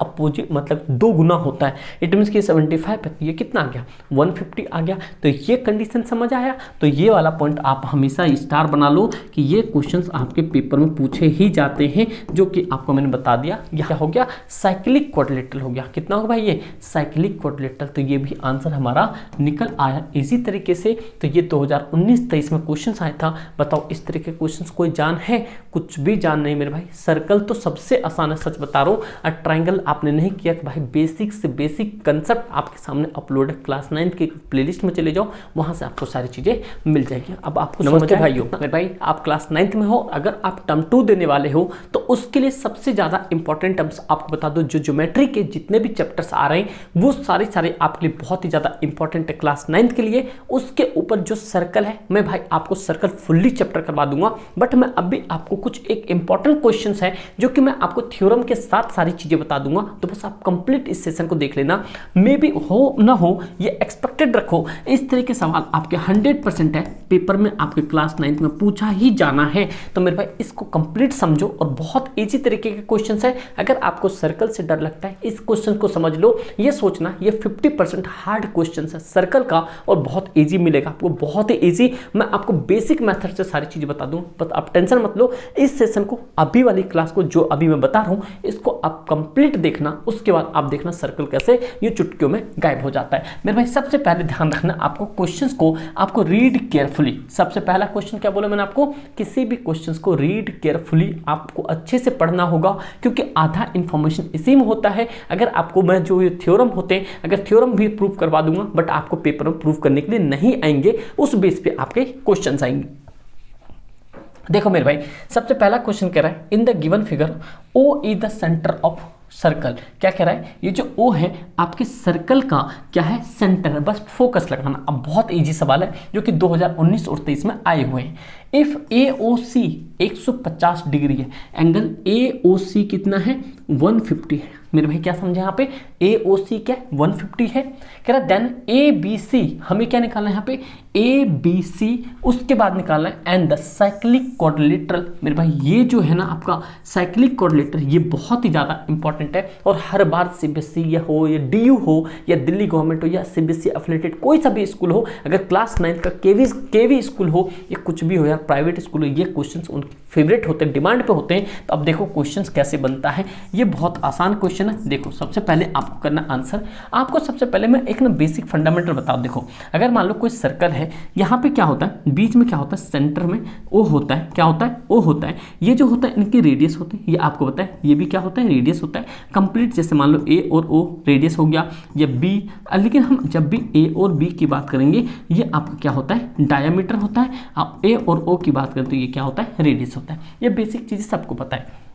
Opposite मतलब 2 गुना होता है। इट मीन्स कि 75 है तो ये कितना आ गया 150 आ गया। तो ये कंडीशन समझ आया। तो ये वाला पॉइंट आप हमेशा स्टार बना लो कि ये क्वेश्चंस आपके पेपर में पूछे ही जाते हैं, जो कि आपको मैंने बता दिया। ये क्या हो गया साइक्लिक क्वाड्रिलेटरल हो गया। कितना होगा भाई ये साइक्लिक क्वाड्रिलेटरल। तो ये भी आंसर हमारा निकल आया इसी तरीके से। तो ये 2019-23 में क्वेश्चन आया था। बताओ इस तरह के क्वेश्चन कोई जान है? कुछ भी जान नहीं मेरे भाई। सर्कल तो सबसे आसान है, सच बता रहा हूँ। और ट्राइंगल आपने नहीं किया तो भाई बेसिक से बेसिक कंसेप्ट आपके सामने अपलोड है। क्लास 9 के प्लेलिस्ट में चले जाओ, वहां से आपको सारी चीजें मिल जाएगी। अब आपको नमस्ते भाइयों, मेरे भाई आप क्लास 9th में हो, अगर आप टर्म 2 देने वाले हो तो उसके लिए सबसे ज्यादा इंपॉर्टेंट टर्म्स आपको बता दो। जो ज्योमेट्री के जितने भी चैप्टर्स आ रहे हैं वो सारे आपके लिए बहुत ही ज्यादा इंपॉर्टेंट है क्लास 9th के लिए। उसके ऊपर जो सर्कल है, मैं भाई आपको सर्कल फुल्ली चैप्टर करवा दूंगा। बट मैं अभी आपको कुछ एक इंपॉर्टेंट क्वेश्चन है जो कि मैं आपको थ्योरम के साथ सारी चीजें बता दूंगा। तो बस आप कंप्लीट इस सेशन को देख लेना। मे बी हो ना हो ये एक्सपेक्टेड रखो, इस तरह के सवाल आपके 100% है पेपर में आपके क्लास 9th में पूछा ही जाना है। तो मेरे भाई इसको कंप्लीट समझो और बहुत इजी तरीके के क्वेश्चन है। अगर आपको सर्कल से डर लगता है इस क्वेश्चन को समझ लो। ये सोचना ये 50% हार्ड क्वेश्चन है सर्कल का और बहुत इजी मिलेगा आपको, बहुत ही इजी। मैं आपको बेसिक मेथड से सारी चीजें बता दूं, बस आप टेंशन मत लो। इस सेशन को अभी वाली क्लास को जो अभी मैं बता रहा हूं इसको आप कंप्लीट देखना, उसके बाद आप देखना सर्कल कैसे ये चुटकियों में गायब हो जाता है। मेरे भाई सबसे पहले ध्यान रखना आपको क्वेश्चंस को आपको रीड केयरफुली। सबसे पहला क्वेश्चन क्या बोला मैंने आपको, किसी भी क्वेश्चंस को रीड केयरफुली आपको अच्छे से पढ़ना होगा, क्योंकि आधा इंफॉर्मेशन इसी में होता है। अगर आपको मैं जो ये थ्योरम होते हैं, अगर थ्योरम भी प्रूव करवा दूंगा बट आपको पेपर में प्रूव करने के लिए नहीं आएंगे, उस बेस पे आपके क्वेश्चन आएंगे। देखो मेरे भाई सबसे पहला क्वेश्चन कह रहा है in the given figure O is the centre of circle. क्या कह रहा है, ये जो O है आपके सर्कल का क्या है सेंटर है, बस फोकस लगाना। अब बहुत इजी सवाल है जो कि 2019 और 23 में आए हुए हैं। इफ AOC 150 डिग्री है, एंगल AOC कितना है 150 है। मेरे भाई क्या समझे यहाँ पे AOC क्या 150 है। कह रहा देन ABC हमें क्या निकालना है यहाँ पे ABC, उसके बाद निकालना है एंड द साइक्लिक क्वाड्रिलेटरल। मेरे भाई ये जो है ना आपका साइक्लिक क्वाड्रिलेटरल ये बहुत ही ज्यादा इंपॉर्टेंट है और हर बार CBSE या हो या DU हो या दिल्ली गवर्नमेंट हो या CBSE एफिलिएटेड कोई सा भी स्कूल हो, अगर क्लास 9 का केवी स्कूल हो या कुछ भी हो या प्राइवेट स्कूल हो, ये क्वेश्चन उनके फेवरेट होते हैं, डिमांड पे होते हैं। तो अब देखो क्वेश्चन कैसे बनता है, ये बहुत आसान क्वेश्चन है। देखो सबसे पहले आपको करना आंसर, आपको सबसे पहले मैं एक ना बेसिक फंडामेंटल बताऊं। देखो अगर मान लो कोई सर्कल है, यहाँ पे क्या होता है बीच में क्या होता है सेंटर में O होता है, क्या होता है O होता है। ये जो होता है इनकी रेडियस होती है, ये आपको पता है, ये भी क्या होता है रेडियस होता है कंप्लीट। जैसे मान लो A और O रेडियस हो गया, ये B, लेकिन हम जब भी A और B की बात करेंगे ये आपका क्या होता है डायमीटर होता है। आप A और O की बात करें तो ये क्या होता है रेडियस होता है। ये बेसिक चीज़ें सबको पता है।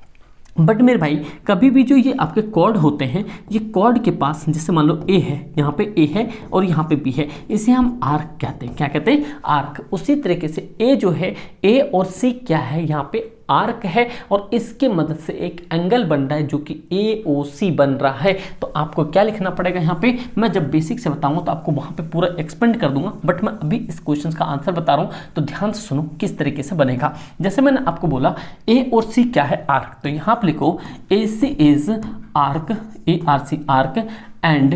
बट मेरे भाई कभी भी जो ये आपके कॉर्ड होते हैं, ये कॉर्ड के पास जैसे मान लो A है, यहाँ पे A है और यहाँ पे B है, इसे हम आर्क कहते हैं। क्या कहते हैं आर्क। उसी तरीके से A जो है A और C क्या है यहाँ पे आर्क है और इसके मदद से एक एंगल बन रहा है जो कि AOC बन रहा है। तो आपको क्या लिखना पड़ेगा यहाँ पे, मैं जब बेसिक से बताऊंगा तो आपको वहां पे पूरा एक्सपेंड कर दूंगा, बट मैं अभी इस क्वेश्चन का आंसर बता रहा हूं तो ध्यान से सुनो किस तरीके से बनेगा। जैसे मैंने आपको बोला A और C क्या है आर्क, तो यहाँ पे लिखो AC is arc, ARC arc and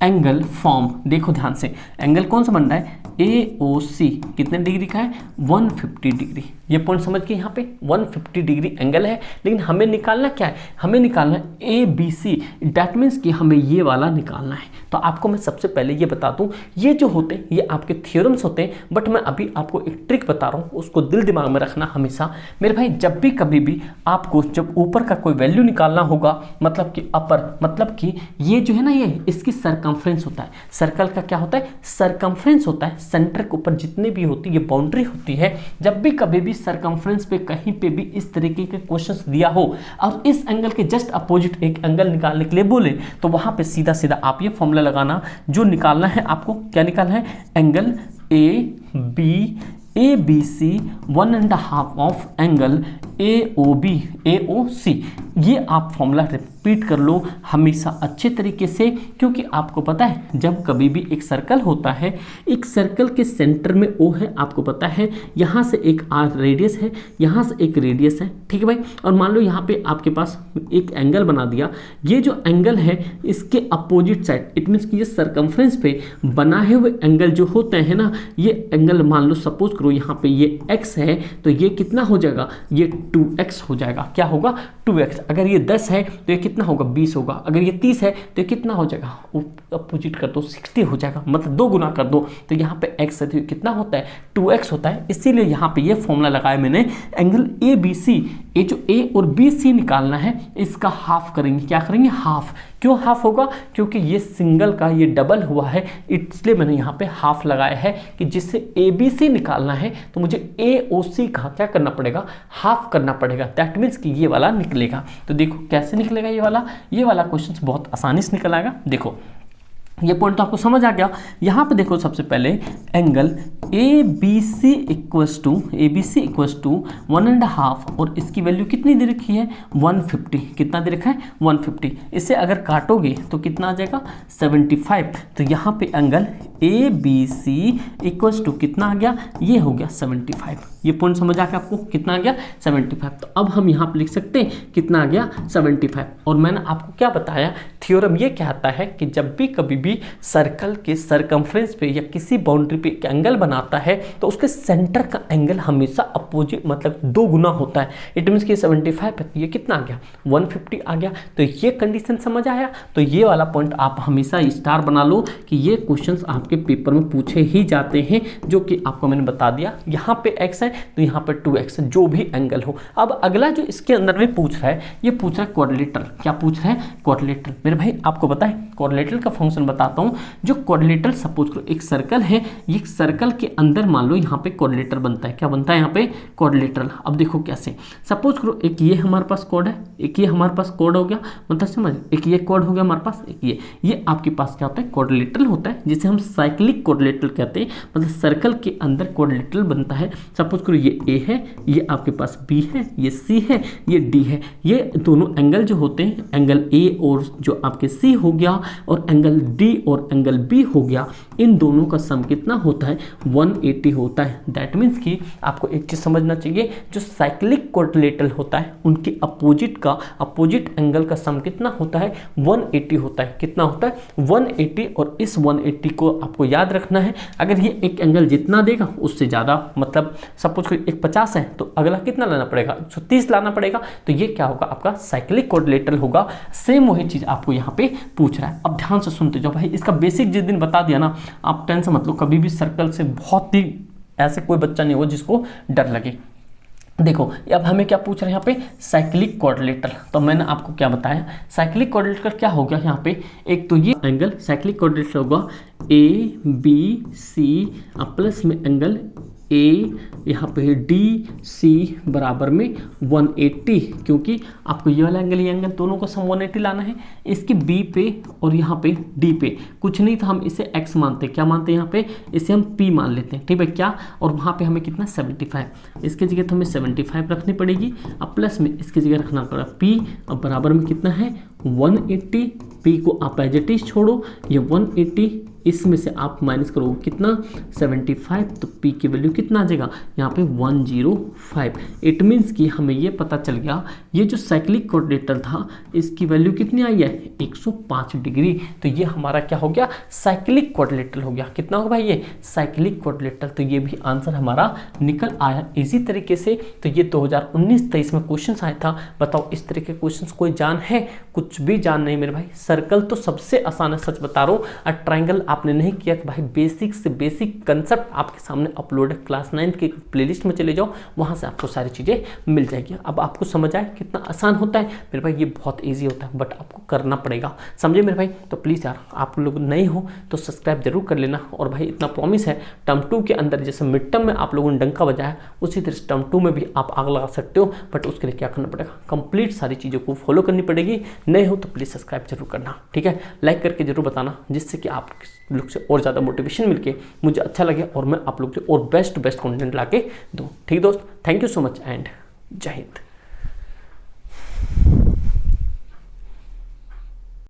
angle form. देखो ध्यान से एंगल कौन सा बन रहा है AOC कितने डिग्री का है 150 डिग्री। ये पॉइंट समझ के यहाँ पे 150 डिग्री एंगल है, लेकिन हमें निकालना क्या है, हमें निकालना है ABC। डैट मीन्स कि हमें ये वाला निकालना है। तो आपको मैं सबसे पहले ये बता दूं, ये जो होते हैं ये आपके थ्योरम्स होते हैं, बट मैं अभी आपको एक ट्रिक बता रहा हूँ, उसको दिल दिमाग में रखना हमेशा। मेरे भाई जब भी कभी भी आपको जब ऊपर का कोई वैल्यू निकालना होगा, मतलब कि अपर, मतलब कि ये जो है ना ये इसकी सरकमफ्रेंस होता है। सर्कल का क्या होता है सरकमफ्रेंस होता है, सेंटर के ऊपर जितने भी होती है ये बाउंड्री होती है। जब भी कभी भी सरकमफ्रेंस पे कहीं पे भी इस तरीके के क्वेश्चंस दिया हो और इस एंगल के जस्ट अपोजिट एक एंगल निकालने के लिए बोले, तो वहां पे सीधा सीधा आप ये फॉर्मूला लगाना। जो निकालना है आपको क्या निकालना है, angle AB ABC 1.5 of angle AOC। ये आप फॉर्मूला रिपीट कर लो हमेशा अच्छे तरीके से, क्योंकि आपको पता है जब कभी भी एक सर्कल होता है, एक सर्कल के सेंटर में O है, आपको पता है यहाँ से एक R रेडियस है, यहाँ से एक रेडियस है, ठीक है भाई। और मान लो यहाँ पे आपके पास एक एंगल बना दिया, ये जो एंगल है इसके अपोजिट साइड, इट मीन्स कि ये सर्कमफ्रेंस पे बनाए हुए एंगल जो होते हैं ना, ये एंगल मान लो सपोज करो यहाँ पे ये x है, तो ये कितना हो जाएगा, ये 2x हो जाएगा। क्या होगा, 2x। अगर ये 10 है तो ये कितना होगा, 20 होगा। अगर ये 30 है तो ये कितना हो जाएगा, अपोजिट कर दो, 60 हो जाएगा, मतलब 2 गुना कर दो, तो यहाँ पे x है तो कितना होता है, 2x होता है। इसीलिए यहाँ पे ये फॉर्मूला लगाया मैंने, एंगल ABC, ये जो A और BC निकालना है इसका हाफ करेंगे। क्या करेंगे, हाफ। क्यों हाफ होगा, क्योंकि ये सिंगल का ये डबल हुआ है, इसलिए मैंने यहाँ पे हाफ लगाया है कि जिससे ABC निकालना है तो मुझे AOC का क्या करना पड़ेगा, हाफ करना पड़ेगा। दैट मीन्स कि ये वाला निकलेगा। तो देखो कैसे निकलेगा ये वाला क्वेश्चन बहुत आसानी से निकल आएगा। देखो ये पॉइंट तो आपको समझ आ गया। यहाँ पे देखो सबसे पहले एंगल ABC इक्वल्स टू 1.5 और इसकी वैल्यू कितनी दे रखी है, 150। कितना दे रखा है, 150। इसे अगर काटोगे तो कितना आ जाएगा, 75। तो यहाँ पे एंगल ABC इक्वल्स टू कितना आ गया, ये हो गया 75। ये पॉइंट समझ आ गया आपको, कितना आ गया, 75। तो अब हम यहाँ पे लिख सकते हैं कितना आ गया, 75। और मैंने आपको क्या बताया, थ्योरम ये कहता है कि जब भी कभी भी सर्कल के सर्कमफ्रेंस पे या किसी बाउंड्री पे एक एंगल बनाता है तो उसके सेंटर का एंगल हमेशा अपोजिट, मतलब 2 गुना होता है। इट मीन्स कि 75 है, ये कितना आ गया, 150 आ गया। तो ये कंडीशन समझ आया। तो ये वाला पॉइंट आप हमेशा स्टार बना लो कि ये क्वेश्चंस आपके पेपर में पूछे ही जाते हैं, जो कि आपको मैंने बता दिया। यहाँ पे x है तो यहाँ पे 2x है, जो भी एंगल हो। अब अगला जो इसके अंदर में पूछ रहा है, ये पूछ रहा है क्वाड्रिलेटरल। क्या पूछ रहा है, क्वाड्रिलेटरल। मेरे भाई आपको पता है क्वाड्रिलेटरल का फंक्शन बताता हूँ। जो क्वाड्रिलेटरल, सपोज करो एक सर्कल है, ये सर्कल के अंदर मान लो यहाँ पे क्वाड्रिलेटरल बनता है। क्या बनता है यहाँ पे, क्वाड्रिलेटरल। अब देखो कैसे, सपोज करो एक ये हमारे पास कोड है, एक ये हमारे पास कोड हो गया, मतलब समझ, एक ये कोड हो गया हमारे पास, एक ये आपके पास क्या होता है, क्वाड्रिलेटरल होता है, जिसे हम साइक्लिक क्वाड्रिलेटरल कहते हैं। मतलब सर्कल के अंदर क्वाड्रिलेटरल बनता है। सपोज करो ये A है, ये आपके पास B है, ये C है, ये D है। ये दोनों एंगल जो होते हैं, एंगल A और जो आपके C हो गया और एंगल D और एंगल B हो गया, इन दोनों का सम कितना होता है, 180 होता है। दैट मीन्स कि आपको एक चीज समझना चाहिए, जो साइक्लिक क्वाड्रिलेटरल होता है उनके अपोजिट एंगल का सम कितना होता है, 180 होता है। कितना होता है, 180। और इस 180 को आपको याद रखना है। अगर ये एक एंगल जितना देगा उससे ज़्यादा, मतलब सपोज कोई एक 50 है तो अगला कितना लाना पड़ेगा, 130 लाना पड़ेगा। तो ये क्या होगा, आपका साइक्लिक क्वाड्रिलेटरल होगा। सेम वही चीज़ आपको यहाँ पे पूछ रहा है। अब ध्यान से सुनते जाओ भाई, इसका बेसिक जिस दिन बता दिया ना, आप टेंशन मत लो। कभी भी सर्कल से बहुत ही ऐसे कोई बच्चा नहीं हो जिसको डर लगे। देखो अब हमें क्या पूछ रहे हैं यहाँ पे, साइक्लिक क्वाड्रिलेटरल। तो मैंने आपको क्या बताया, साइक्लिक क्वाड्रिलेटरल क्या हो गया यहाँ पे, एक तो ये एंगल साइक्लिक क्वाड्रिलेटरल होगा ABC प्लस में एंगल A, यहाँ पे DC बराबर में 180, क्योंकि आपको ये वाला एंगल, ये एंगल दोनों को सम 180 लाना है। इसकी B पे और यहाँ पे D पे कुछ नहीं था, हम इसे X मानते हैं। क्या मानते हैं यहाँ पे, इसे हम P मान लेते हैं, ठीक है क्या। और वहाँ पे हमें कितना, 75। इसकी जगह तो हमें 75 रखनी पड़ेगी। अब प्लस में इसकी जगह रखना पड़ेगा P, और बराबर में कितना है, 180। P को आप एज इट इज छोड़ो, ये 180, इसमें से आप माइनस करो कितना, 75। तो P की वैल्यू कितना आ जाएगा, यहाँ पे 105। इट मीन्स कि हमें ये पता चल गया, ये जो साइक्लिक क्वाड्रिलेटरल था इसकी वैल्यू कितनी आई है, 105 डिग्री। तो ये हमारा क्या हो गया, साइक्लिक क्वाड्रिलेटरल हो गया। कितना होगा भाई, ये साइक्लिक क्वाड्रिलेटरल। तो ये भी आंसर हमारा निकल आया इसी तरीके से। तो ये 2019-23 में क्वेश्चन आया था। बताओ इस तरह के क्वेश्चन कोई जान है, कुछ भी जान नहीं मेरे भाई। सर्कल तो सबसे आसान है, सच बता रहा हूँ। और ट्राइंगल आपने नहीं किया तो भाई बेसिक से बेसिक कंसेप्ट आपके सामने अपलोड है। क्लास 9 के प्लेलिस्ट में चले जाओ, वहाँ से आपको सारी चीज़ें मिल जाएगी। अब आपको समझ आए कितना आसान होता है मेरे भाई, ये बहुत ईजी होता है, बट आपको करना पड़ेगा, समझे मेरे भाई। तो प्लीज़ यार, आप लोग नए हो तो सब्सक्राइब जरूर कर लेना। और भाई इतना प्रॉमिस है, टर्म 2 के अंदर जैसे मिड टर्म में आप लोगों ने डंका बजाया, उसी तरह से टर्म 2 में भी आप आग लगा सकते हो। बट उसके लिए क्या करना पड़ेगा, कंप्लीट सारी चीज़ों को फॉलो करनी पड़ेगी। नए हो तो प्लीज़ सब्सक्राइब जरूर करना, ठीक है। लाइक करके जरूर बताना, जिससे कि आप लोग से और ज़्यादा मोटिवेशन मिलके मुझे अच्छा लगे और मैं आप लोग के और बेस्ट कंटेंट ला के दूँ। ठीक दोस्त, thank you so much and जय हिंद।